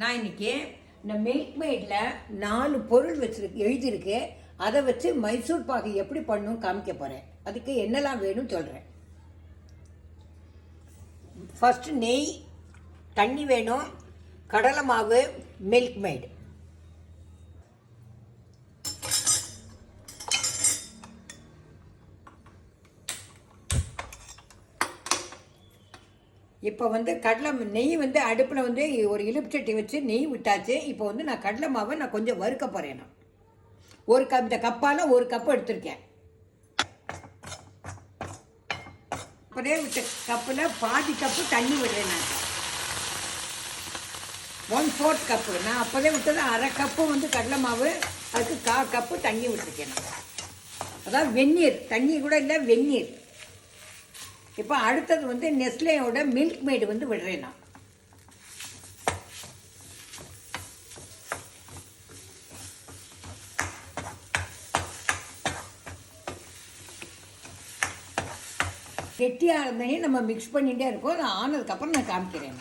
நான் இன்னைக்கு இந்த மில்க் மேடில் 4 பொருள் எழுதியிருக்கு. அதை வச்சு மைசூர் பாகு எப்படி பண்ணணும் காமிக்க போகிறேன். அதுக்கு என்னெல்லாம் வேணும்னு சொல்கிறேன். ஃபர்ஸ்ட் நெய், தண்ணி வேணும், கடலை மாவு, மில்க் மேட். இப்போ நெய் அடுப்பில் ஒரு இலுப்புச்சட்டி வச்சு நெய் விட்டாச்சு. இப்போ நான் கடலை மாவை கொஞ்சம் வறுக்க போகிறேன். நான் இந்த கப்பால் 1 கப்பு எடுத்திருக்கேன். அப்படியே விட்ட கப்பில் பாதி கப்பு தண்ணி விடுறேன். நான் 1/4 கப்பு. நான் அப்போதே விட்டது 1/2 கப்பு கடலை மாவு, அதுக்கு 1/4 கப்பு தண்ணி விட்டுருக்கேன். நான் அதாவது வெந்நீர், தண்ணி கூட இல்லை, வெந்நீர். இப்போ அடுத்தது நெஸ்லேயோட மில்க் மேடு விடுறேன். நான் கெட்டியாக இருந்தே நம்ம மிக்ஸ் பண்ணிகிட்டே இருக்கோம். அது ஆனதுக்கப்புறம் நான் காமிக்கிறேன்.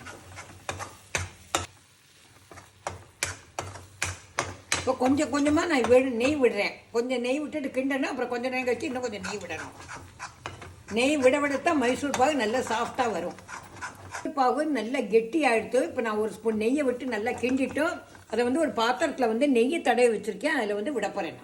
இப்போ கொஞ்சம் கொஞ்சமாக நான் நெய் விடுறேன். கொஞ்சம் நெய் விட்டுட்டு கிண்டணும். அப்புறம் கொஞ்சம் நேரம் கழிச்சு இன்னும் கொஞ்சம் நெய் விடணும். நெய் விடத்தான் மைசூர் பாகு நல்லா சாஃப்டாக வரும். பாகு நல்லா கெட்டி ஆகிடுத்து. இப்போ நான் 1 ஸ்பூன் நெய்யை விட்டு நல்லா கிண்டிட்டோம். அதை ஒரு பாத்திரத்தில் நெய்யை தடவி வச்சுருக்கேன். அதில் விட போகிறேன்.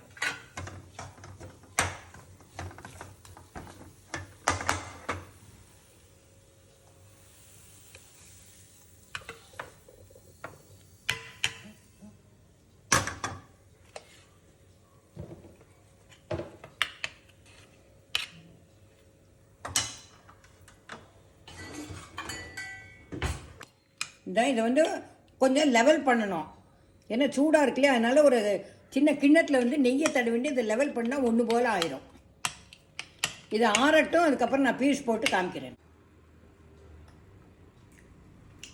இதை கொஞ்சம் லெவல் பண்ணணும். ஏன்னா சூடாக இருக்குல்லையா, அதனால் ஒரு சின்ன கிண்ணத்தில் நெய்யை தடவிட்டு இதை லெவல் பண்ணால் ஒன்று போல் ஆயிரும். இதை ஆறட்டும். அதுக்கப்புறம் நான் பீஸ் போட்டு காமிக்கிறேன்.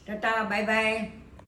Tata, bye bye.